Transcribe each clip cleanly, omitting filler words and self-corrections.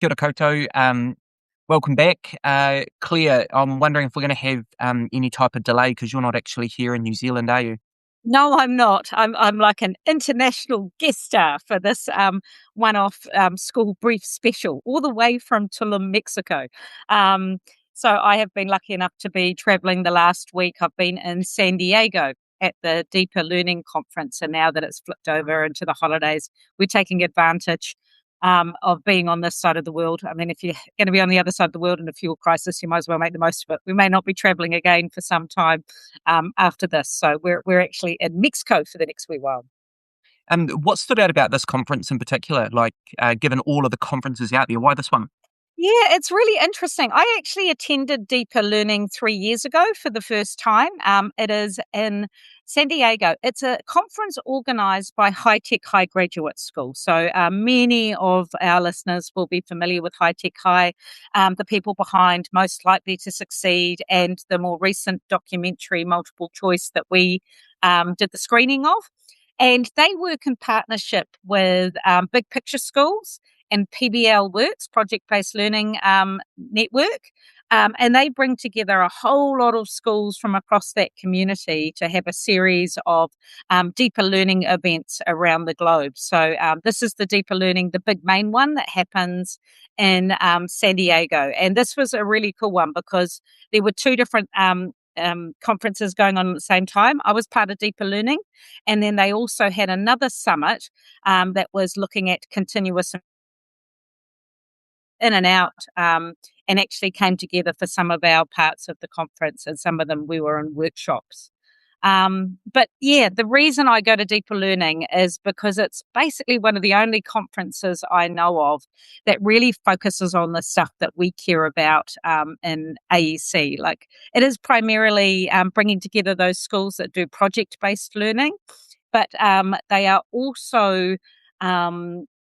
Kia ora koutou. Welcome back. Claire, I'm wondering if we're going to have any type of delay because you're not actually here in New Zealand, are you? No, I'm not. I'm like an international guest star for this one-off school brief special, all the way from Tulum, Mexico. Um, so I have been lucky enough to be traveling the last week. I've been in San Diego at the Deeper Learning Conference, and now that it's flipped over into the holidays, we're taking advantage of being on this side of the world. I mean, if you're going to be on the other side of the world in a fuel crisis, you might as well make the most of it. We may not be traveling again for some time after this. So we're actually in Mexico for the next wee while. What stood out about this conference in particular? Like, given all of the conferences out there, why this one? Yeah, it's really interesting. I actually attended Deeper Learning 3 years ago for the first time. It is in San Diego. It's a conference organized by High Tech High Graduate School. So many of our listeners will be familiar with High Tech High, the people behind Most Likely to Succeed, and the more recent documentary Multiple Choice that we did the screening of. And they work in partnership with Big Picture Schools and PBL Works, Project Based Learning Network. And they bring together a whole lot of schools from across that community to have a series of deeper learning events around the globe. So this is the Deeper Learning, the big main one that happens in San Diego. And this was a really cool one because there were two different conferences going on at the same time. I was part of Deeper Learning, and then they also had another summit that was looking at continuous in and out, and actually came together for some of our parts of the conference, and some of them we were in workshops. But yeah, the reason I go to Deeper Learning is because it's basically one of the only conferences I know of that really focuses on the stuff that we care about in AEC. Like, it is primarily bringing together those schools that do project-based learning, but they are also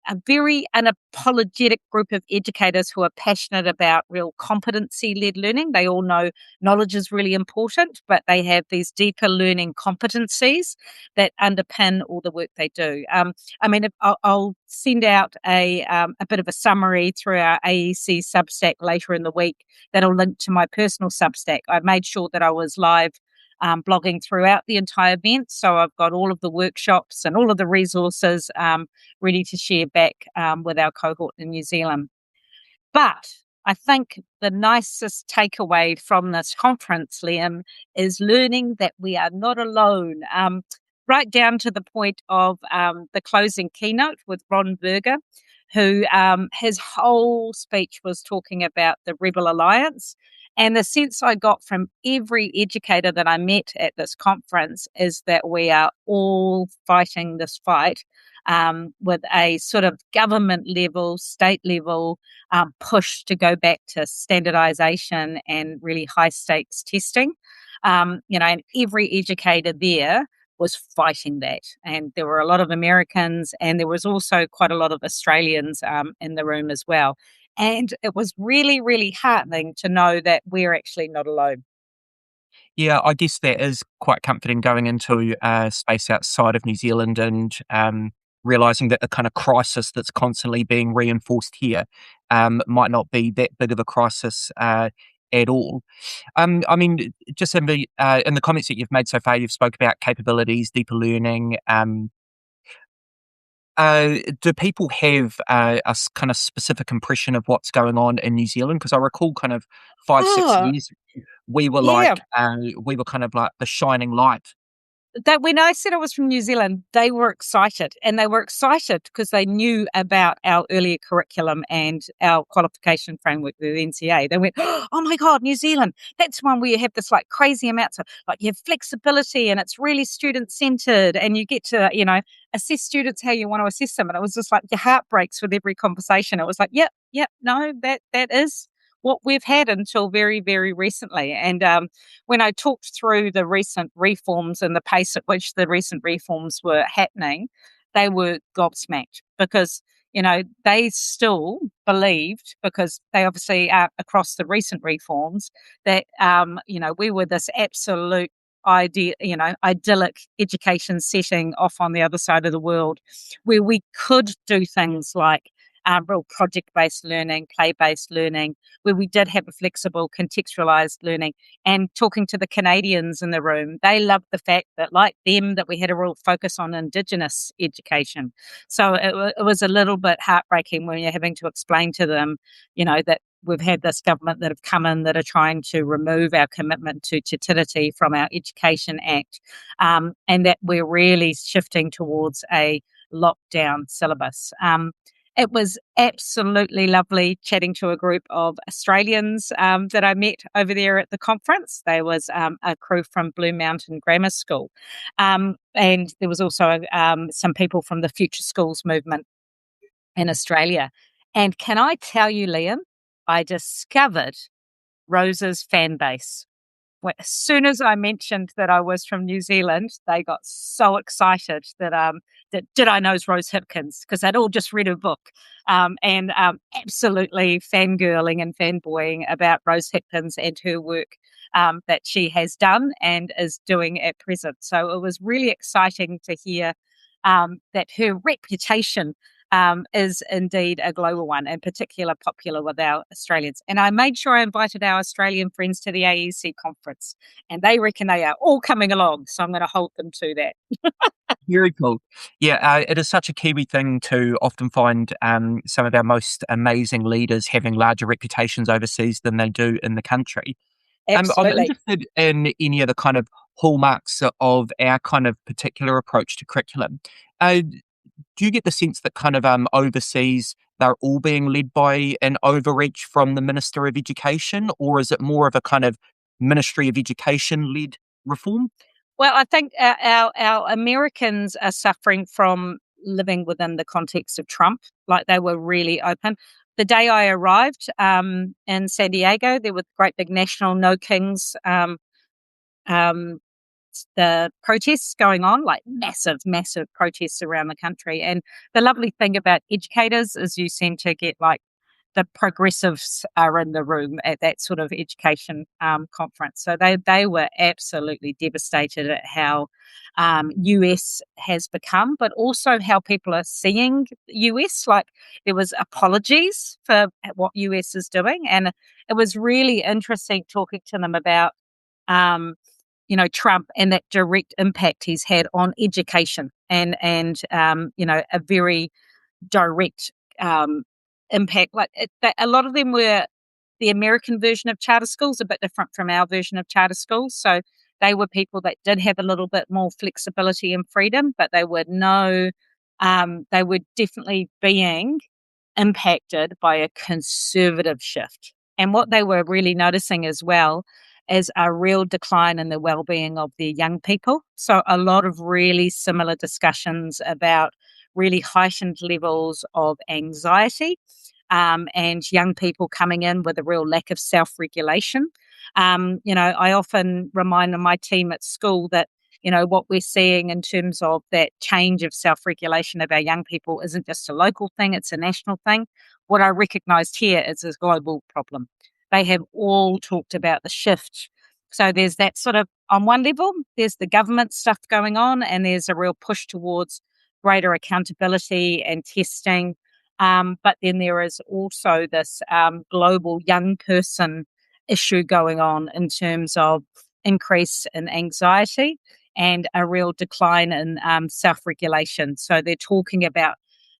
a very unapologetic group of educators who are passionate about real competency-led learning. They all know knowledge is really important, but they have these deeper learning competencies that underpin all the work they do. I mean, I'll send out a bit of a summary through our AEC Substack later in the week that'll link to my personal Substack. I made sure that I was live blogging throughout the entire event. So I've got all of the workshops and all of the resources ready to share back with our cohort in New Zealand. But I think the nicest takeaway from this conference, Liam, is learning that we are not alone. Right down to the point of the closing keynote with Ron Berger, who his whole speech was talking about the Rebel Alliance. And the sense I got from every educator that I met at this conference is that we are all fighting this fight with a sort of government level, state level push to go back to standardization and really high stakes testing. And every educator there was fighting that. And there were a lot of Americans, and there was also quite a lot of Australians in the room as well. And it was really, really heartening to know that we're actually not alone. Yeah, I guess that is quite comforting going into space outside of New Zealand and realizing that the kind of crisis that's constantly being reinforced here might not be that big of a crisis at all. I mean, just in the comments that you've made so far, you've spoke about capabilities, deeper learning. Do people have kind of specific impression of what's going on in New Zealand? Because I recall kind of 5, 6 years, we were Yeah, we were kind of like the shining light. that when I said I was from New Zealand, they were excited, and they were excited because they knew about our earlier curriculum and our qualification framework with NCA. They went, "Oh my God, New Zealand! That's one where you have this like crazy amounts of like you have flexibility, and it's really student centered, and you get to assess students how you want to assess them." And it was just like your heart breaks with every conversation. It was like, "Yep, yep, no, that is." What we've had until very, very recently. And when I talked through the recent reforms and the pace at which the recent reforms were happening, they were gobsmacked because, they still believed, because they obviously are across the recent reforms, that, we were this absolute idyllic education setting off on the other side of the world where we could do things like real project-based learning, play-based learning, where we did have a flexible, contextualised learning. And talking to the Canadians in the room, they loved the fact that, like them, that we had a real focus on Indigenous education. So it was a little bit heartbreaking when you're having to explain to them, that we've had this government that have come in that are trying to remove our commitment to Te Tiriti from our Education Act, and that we're really shifting towards a lockdown syllabus. It was absolutely lovely chatting to a group of Australians that I met over there at the conference. There was a crew from Blue Mountain Grammar School, and there was also some people from the Future Schools movement in Australia. And can I tell you, Liam, I discovered Rose's fan base. As soon as I mentioned that I was from New Zealand, they got so excited that did I know Rose Hipkins, because they'd all just read her book, and absolutely fangirling and fanboying about Rose Hipkins and her work that she has done and is doing at present. So it was really exciting to hear that her reputation is indeed a global one, and particularly popular with our Australians. And I made sure I invited our Australian friends to the AEC conference, and they reckon they are all coming along. So I'm going to hold them to that. Very cool. Yeah, it is such a Kiwi thing to often find some of our most amazing leaders having larger reputations overseas than they do in the country. I'm Absolutely. interested in any of the kind of hallmarks of our kind of particular approach to curriculum. Uh, do you get the sense that kind of overseas they're all being led by an overreach from the Minister of Education, or is it more of a kind of Ministry of Education led reform? Well, I think our Americans are suffering from living within the context of Trump. Like, they were really open. The day I arrived in San Diego, there was great big national No Kings um, the protests going on, like massive protests around the country. And the lovely thing about educators is you seem to get, like, the progressives are in the room at that sort of education conference. So they were absolutely devastated at how US has become, but also how people are seeing US. Like, there was apologies for what US is doing, and it was really interesting talking to them about um, Trump and that direct impact he's had on education, and a very direct impact. Like, a lot of them were the American version of charter schools, a bit different from our version of charter schools. So they were people that did have a little bit more flexibility and freedom, but they were definitely being impacted by a conservative shift. And what they were really noticing as well is a real decline in the well-being of their young people. So a lot of really similar discussions about really heightened levels of anxiety, and young people coming in with a real lack of self-regulation. I often remind my team at school that what we're seeing in terms of that change of self-regulation of our young people isn't just a local thing, it's a national thing. What I recognised here is a global problem. They have all talked about the shift. So there's that sort of, on one level, there's the government stuff going on, and there's a real push towards greater accountability and testing. But then there is also this global young person issue going on in terms of increase in anxiety and a real decline in self-regulation. So they're talking about,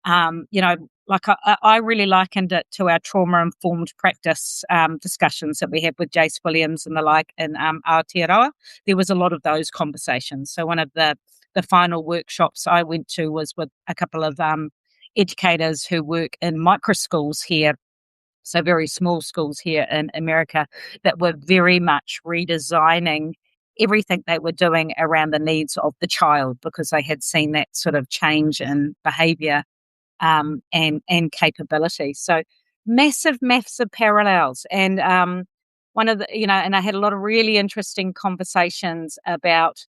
like, I really likened it to our trauma-informed practice discussions that we had with Jace Williams and the like in Aotearoa. There was a lot of those conversations. So one of the final workshops I went to was with a couple of educators who work in micro schools here, so very small schools here in America, that were very much redesigning everything they were doing around the needs of the child, because they had seen that sort of change in behaviour and capability. So massive parallels. And one of the, and I had a lot of really interesting conversations about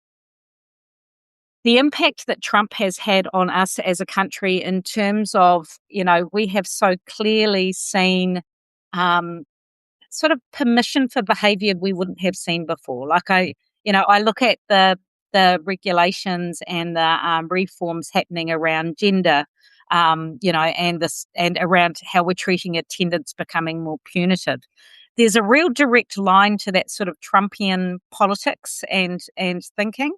the impact that Trump has had on us as a country in terms of, we have so clearly seen sort of permission for behavior we wouldn't have seen before. Like, I look at the regulations and the reforms happening around gender, and around how we're treating attendance becoming more punitive. There's a real direct line to that sort of Trumpian politics and thinking.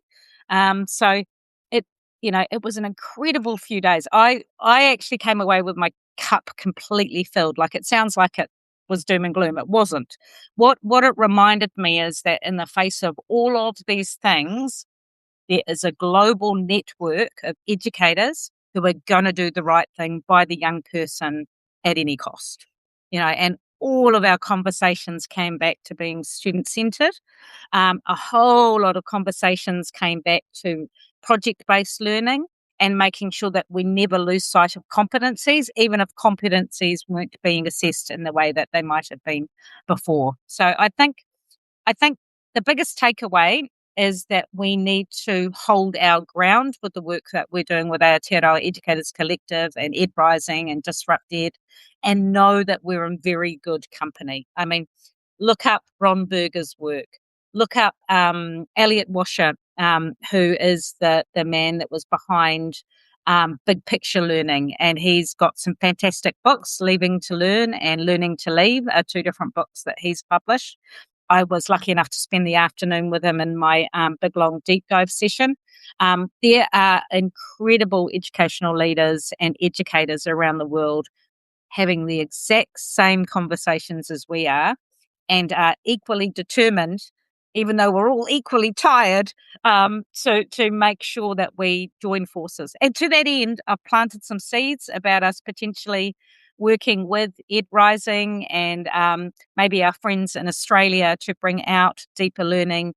So it it was an incredible few days. I actually came away with my cup completely filled. Like, it sounds like it was doom and gloom. It wasn't. What it reminded me is that in the face of all of these things, there is a global network of educators who are going to do the right thing by the young person at any cost. And all of our conversations came back to being student centered. A whole lot of conversations came back to project based learning and making sure that we never lose sight of competencies, even if competencies weren't being assessed in the way that they might have been before. So I think the biggest takeaway is that we need to hold our ground with the work that we're doing with Aotearoa Educators Collective and Ed Rising and Disrupt Ed, and know that we're in very good company. I mean, look up Ron Berger's work. Look up Elliot Washer, who is the man that was behind Big Picture Learning, and he's got some fantastic books. Leaving to Learn and Learning to Leave are two different books that he's published. I was lucky enough to spend the afternoon with him in my big, long deep dive session. There are incredible educational leaders and educators around the world having the exact same conversations as we are, and are equally determined, even though we're all equally tired, to make sure that we join forces. And to that end, I've planted some seeds about us potentially working with Ed Rising and maybe our friends in Australia to bring out deeper learning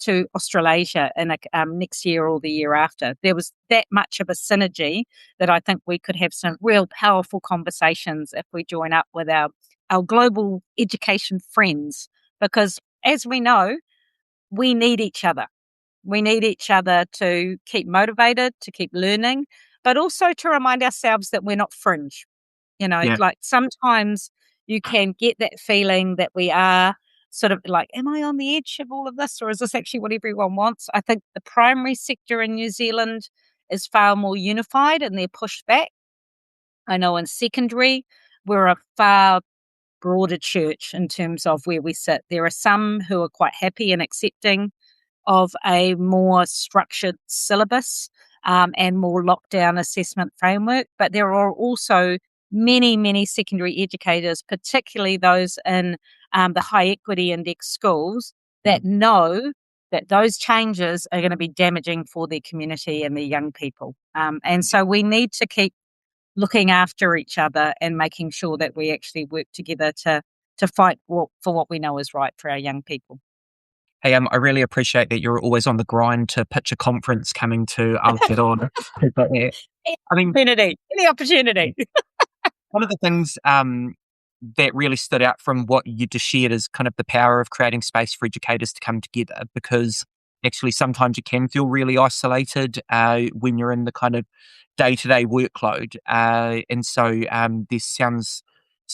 to Australasia in next year or the year after. There was that much of a synergy that I think we could have some real powerful conversations if we join up with our global education friends, because as we know, we need each other. We need each other to keep motivated, to keep learning, but also to remind ourselves that we're not fringe. Yeah. Like, sometimes you can get that feeling that we are sort of like, am I on the edge of all of this, or is this actually what everyone wants? I think the primary sector in New Zealand is far more unified in their pushback. I know in secondary, we're a far broader church in terms of where we sit. There are some who are quite happy and accepting of a more structured syllabus and more lockdown assessment framework, but there are also many, many secondary educators, particularly those in the high equity index schools, that know that those changes are going to be damaging for their community and their young people. And so we need to keep looking after each other and making sure that we actually work together to fight for what we know is right for our young people. Hey, I really appreciate that you're always on the grind to pitch a conference coming to Aotearoa. But, yeah, I mean, Any opportunity. one of the things that really stood out from what you just shared is kind of the power of creating space for educators to come together, because actually sometimes you can feel really isolated when you're in the kind of day-to-day workload. And so this sounds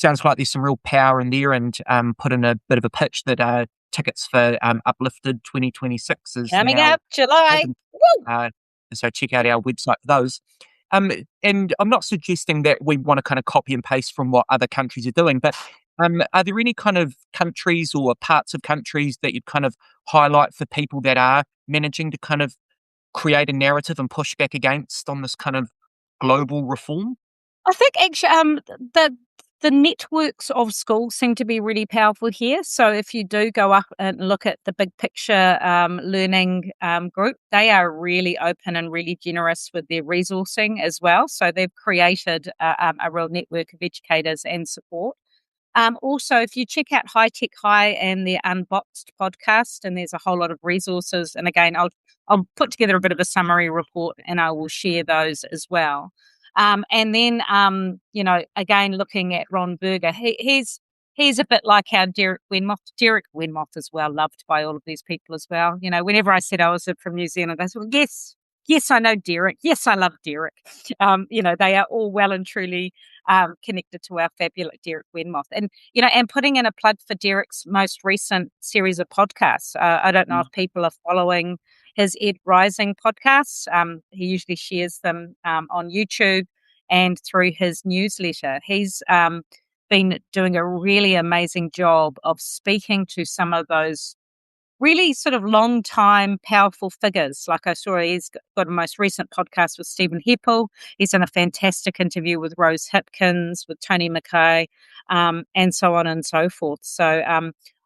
like there's some real power in there, and put in a bit of a pitch that tickets for Uplifted 2026 is Coming now up July. open. Woo! So check out our website for those. And I'm not suggesting that we want to kind of copy and paste from what other countries are doing, but are there any kind of countries or parts of countries that you'd kind of highlight for people that are managing to kind of create a narrative and push back against on this kind of global reform? I think actually the networks of schools seem to be really powerful here. So if you do go up and look at the Big Picture Learning group, they are really open and really generous with their resourcing as well. So they've created a real network of educators and support. Also, if you check out High Tech High and their Unboxed podcast, and there's a whole lot of resources. And again, I'll put together a bit of a summary report and I will share those as well. And then, again, looking at Ron Berger, he's a bit like our Derek Wenmoth. Derek Wenmoth is well loved by all of these people as well. Whenever I said I was from New Zealand, they said, well, yes, I know Derek. Yes, I love Derek. They are all well and truly connected to our fabulous Derek Wenmoth. And putting in a plug for Derek's most recent series of podcasts. I don't know if people are following his Ed Rising podcasts. He usually shares them on YouTube. and through his newsletter. He's been doing a really amazing job of speaking to some of those really sort of long time powerful figures. Like I saw, he's got a most recent podcast with Stephen Heppel. He's done a fantastic interview with Rose Hipkins, with Tony McKay, and so on and so forth. So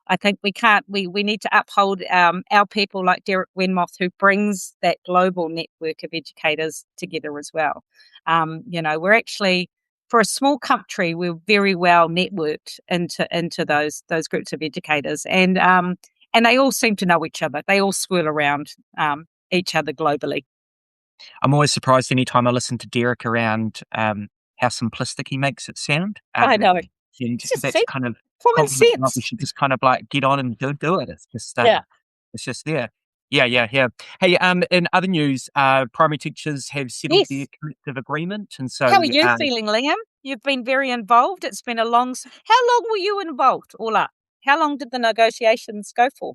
I think we need to uphold our people like Derek Wenmoth, who brings that global network of educators together as well. We're actually, for a small country, we're very well networked into those groups of educators, and they all seem to know each other. They all swirl around each other globally. I'm always surprised anytime I listen to Derek around how simplistic he makes it sound. I know. And It's just that's kind of common compliment like we sense. should just kind of like get on and do it. Yeah. It's just there. Yeah, yeah, yeah. Hey, in other news, primary teachers have settled their Yes. collective agreement, and How so are you feeling, Liam? You've been very involved. It's been a long. How long were you involved, all up? How long did the negotiations go for?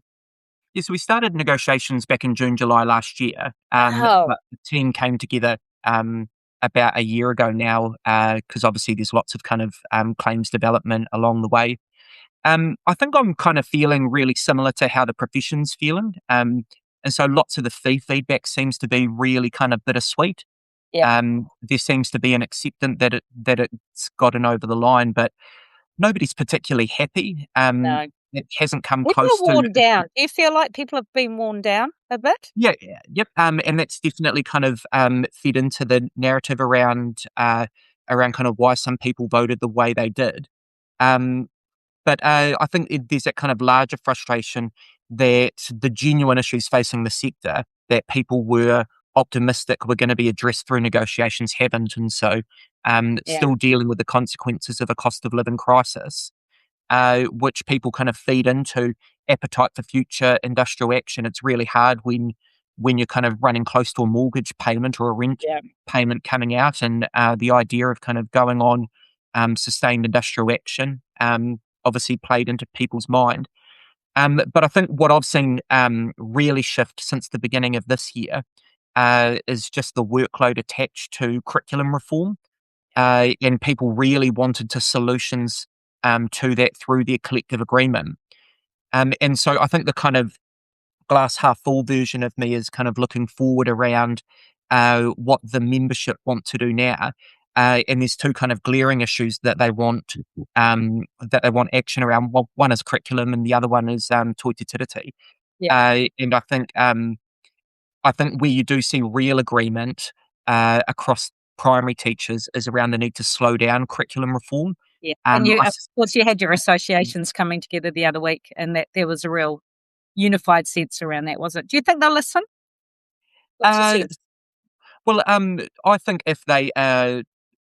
yes, we started negotiations back in June, July last year. Wow. But the team came together about a year ago now, because obviously there's lots of kind of claims development along the way. I think I'm kind of feeling really similar to how the profession's feeling. And so lots of the feedback seems to be really kind of bittersweet. Yeah. There seems to be an acceptance that it's gotten over the line, but nobody's particularly happy. No. It hasn't come People are close to. worn down. Do you feel like people have been worn down a bit? Yeah, yeah, yep. And that's definitely kind of fed into the narrative around kind of why some people voted the way they did. Um, but I think there's that kind of larger frustration that the genuine issues facing the sector that people were optimistic were going to be addressed through negotiations haven't, and so Yeah. still dealing with the consequences of a cost of living crisis, which people kind of feed into appetite for future industrial action. It's really hard when you're kind of running close to a mortgage payment or a rent Yeah. payment coming out, and the idea of kind of going on sustained industrial action obviously played into people's mind. But I think what I've seen really shift since the beginning of this year is just the workload attached to curriculum reform, and people really wanted to solutions to that through their collective agreement. And so I think the kind of glass half full version of me is kind of looking forward around what the membership want to do now. And there's two kind of glaring issues that they want action around. Well, one is curriculum, and the other one is toitititi. Yeah. And I think where you do see real agreement across primary teachers is around the need to slow down curriculum reform. Yeah. And you, I of course, you had your associations coming together the other week, and that there was a real unified sense around that, was it? Do you think they'll listen? What's your uh, sense? well, I think if they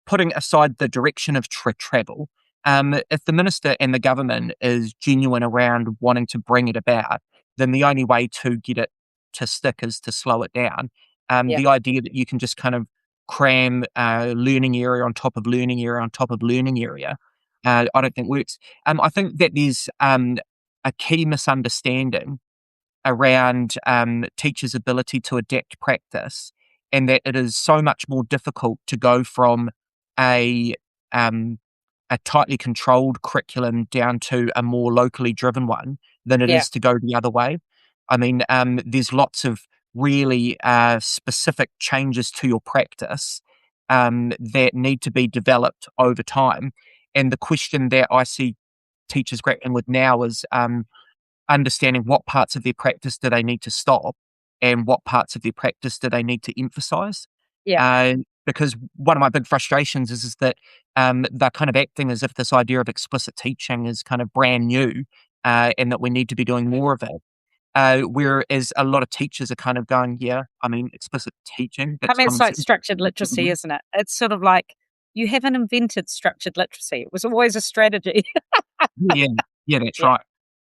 putting aside the direction of travel, if the minister and the government is genuine around wanting to bring it about, then the only way to get it to stick is to slow it down. Yeah. The idea that you can just kind of cram learning area on top of learning area on top of learning area, I don't think works. I think that there's a key misunderstanding around teachers' ability to adapt practice, and that it is so much more difficult to go from a um, a tightly controlled curriculum down to a more locally driven one than it Yeah. is to go the other way. I mean, there's lots of really specific changes to your practice that need to be developed over time. And the question that I see teachers grappling with now is understanding what parts of their practice do they need to stop and what parts of their practice do they need to emphasize. Yeah. Uh, because one of my big frustrations is that they're kind of acting as if this idea of explicit teaching is kind of brand new, and that we need to be doing more of it. Whereas a lot of teachers are kind of going, yeah, I mean, explicit teaching, I that's mean, it's common like sense. structured literacy, isn't it? It's sort of like you haven't invented structured literacy. It was always a strategy. Yeah, yeah, that's Yeah. right.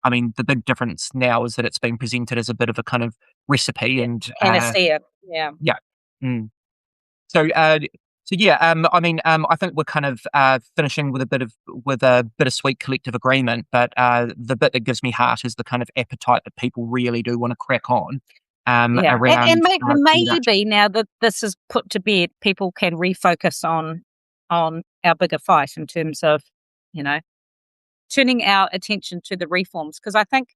I mean, the big difference now is that it's been presented as a bit of a kind of recipe, Yeah. and Panacea. Yeah. yeah. Mm. So, yeah, I mean, I think we're kind of finishing with a bittersweet collective agreement, but the bit that gives me heart is the kind of appetite that people really do want to crack on Yeah. And around maybe reduction. now that this is put to bed, people can refocus on on our bigger fight in terms of, you know, turning our attention to the reforms. Because I think,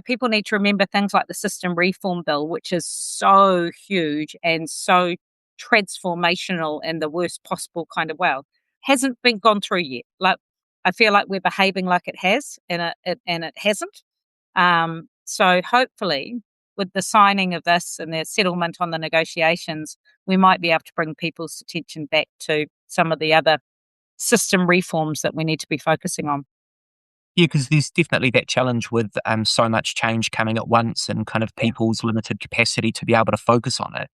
people need to remember things like the system reform bill, which is so huge and so transformational in the worst possible kind of way, hasn't been gone through yet. Like, I feel like we're behaving like it has, and it hasn't. So hopefully, with the signing of this and the settlement on the negotiations, we might be able to bring people's attention back to some of the other system reforms that we need to be focusing on. Yeah, because there's definitely that challenge with so much change coming at once and kind of Yeah. people's limited capacity to be able to focus on it.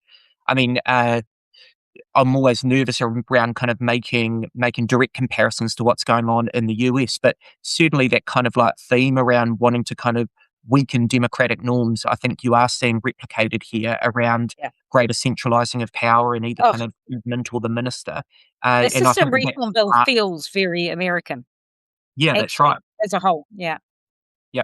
I mean, I'm always nervous around kind of making direct comparisons to what's going on in the US, but certainly that kind of like theme around wanting to kind of weaken democratic norms, I think you are seeing replicated here around Yeah. greater centralising of power in either Oh, kind of government or the minister. the And I system think that reform bill feels very American, yeah, that's right. actually, as a whole. Yeah. Yeah.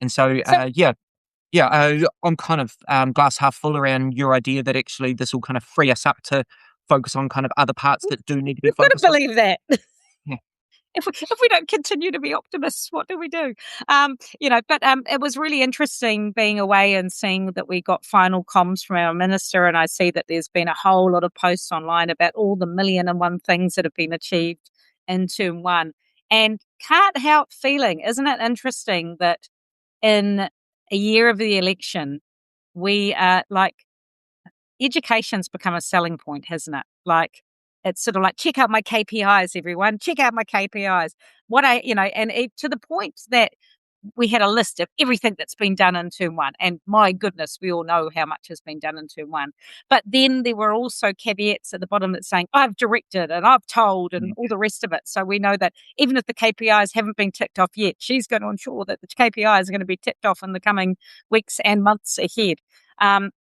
And so, So yeah, I'm kind of glass half full around your idea that actually this will kind of free us up to focus on kind of other parts that do need to be we've got to focused on. believe that. Yeah. If we don't continue to be optimists, what do we do? But it was really interesting being away and seeing that we got final comms from our minister, and I see that there's been a whole lot of posts online about all the million and one things that have been achieved in term one, and can't help feeling, isn't it interesting that in a year of the election, we are like education's become a selling point, hasn't it? Like, it's sort of like, check out my KPIs, everyone, check out my KPIs. To the point that we had a list of everything that's been done in term one. And my goodness, we all know how much has been done in term one. But then there were also caveats at the bottom that's saying, I've directed and I've told and all the rest of it. So we know that even if the KPIs haven't been ticked off yet, she's going to ensure that the KPIs are going to be ticked off in the coming weeks and months ahead.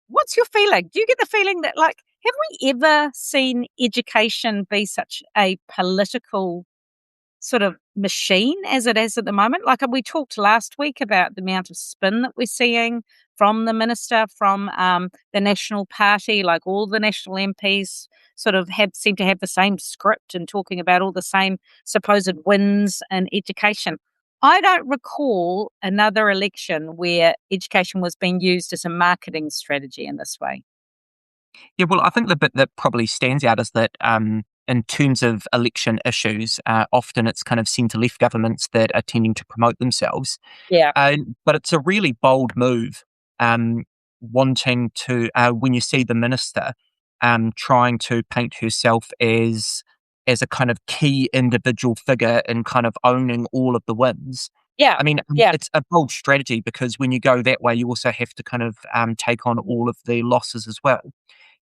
What's your feeling? Do you get the feeling that, like, have we ever seen education be such a political sort of machine as it is at the moment? Like, we talked last week about the amount of spin that we're seeing from the minister, from the National Party. Like, all the national MPs sort of seem to have the same script and talking about all the same supposed wins in education. I don't recall another election where education was being used as a marketing strategy in this way. Yeah, well, I think the bit that probably stands out is that in terms of election issues, often it's kind of centre left governments that are tending to promote themselves. Yeah, But it's a really bold move, um, wanting to, when you see the minister trying to paint herself as a kind of key individual figure in kind of owning all of the wins. yeah, I mean, yeah, it's a bold strategy because when you go that way, you also have to kind of take on all of the losses as well.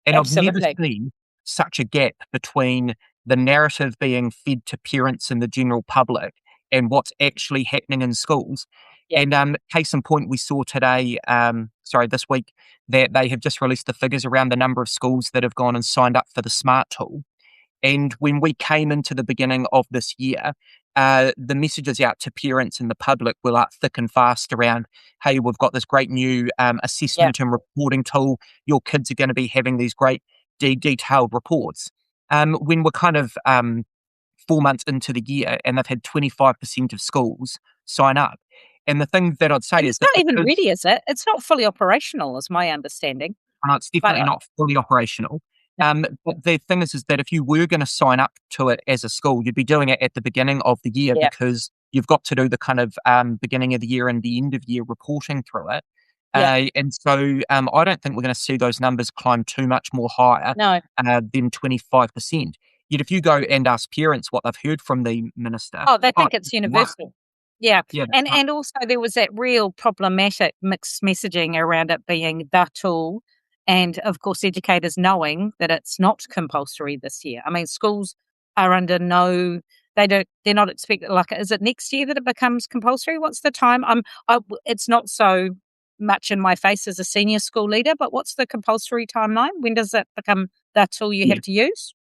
And I've never absolutely. seen such a gap between the narrative being fed to parents and the general public and what's actually happening in schools. Yeah, And case in point, we saw today, this week, that they have just released the figures around the number of schools that have gone and signed up for the SMART tool. And when we came into the beginning of this year, the messages out to parents and the public were like thick and fast around, hey, we've got this great new yeah. assessment and reporting tool. Your kids are going to be having these great detailed reports. When we're kind of 4 months into the year and they've had 25% of schools sign up. And the thing that I'd say And is it's that not even because ready, is it? It's not fully operational, is my understanding. it's But definitely not fully operational. no, But the thing is that if you were going to sign up to it as a school, you'd be doing it at the beginning of the year yeah, because you've got to do the kind of beginning of the year and the end of year reporting through it. yeah, And so I don't think we're going to see those numbers climb too much more higher no. than 25%. Yet if you go and ask parents what they've heard from the minister, Oh, they oh, think it's wow, universal. Yeah, yeah, and also there was that real problematic mixed messaging around it being the tool, and of course educators knowing that it's not compulsory this year. I mean, schools are under no, they're not expected. Like, is it next year that it becomes compulsory? What's the time? It's not so much in my face as a senior school leader, but what's the compulsory timeline? When does it become the tool you yeah. have to use?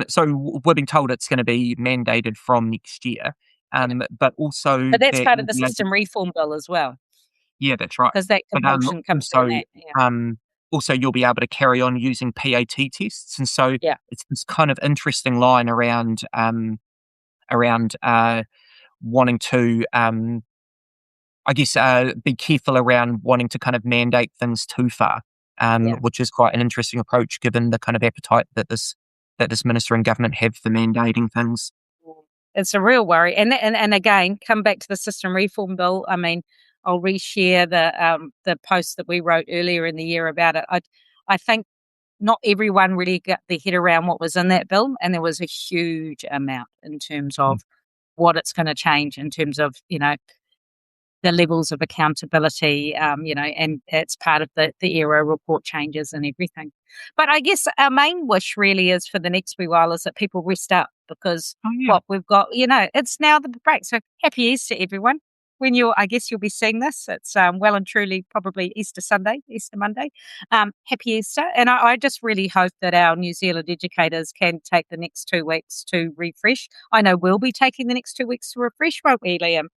So we've been told it's going to be mandated from next year, Yeah. but also But that's that part of you'll the be able. system reform bill as well, Yeah, that's right. because that But compulsion comes through also that. Yeah. um, also you'll be able to carry on using PAT tests. And so Yeah. it's this kind of interesting line around wanting to, I guess, be careful around wanting to kind of mandate things too far, Yeah. which is quite an interesting approach given the kind of appetite that this minister and government have for mandating things. It's a real worry. And again, come back to the system reform bill. I mean, I'll reshare the post that we wrote earlier in the year about it. I think not everyone really got their head around what was in that bill, and there was a huge amount in terms Mm. of what it's going to change in terms of, the levels of accountability, and it's part of the ERA report changes and everything. But I guess our main wish really is for the next wee while is that people rest up because Oh, yeah. what we've got, it's now the break. So happy Easter, everyone. I guess you'll be seeing this. It's well and truly probably Easter Sunday, Easter Monday. Happy Easter. And I just really hope that our New Zealand educators can take the next 2 weeks to refresh. I know we'll be taking the next 2 weeks to refresh, won't we, Liam?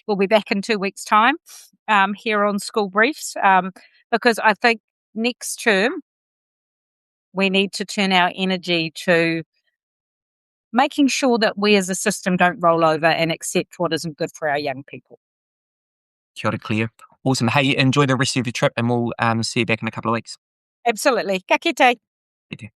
We'll be back in 2 weeks' time here on School Briefs because I think next term we need to turn our energy to making sure that we as a system don't roll over and accept what isn't good for our young people. Kia ora, Claire. Awesome. Hey, enjoy the rest of your trip, and we'll see you back in a couple of weeks. Absolutely. Ka kite. Te te.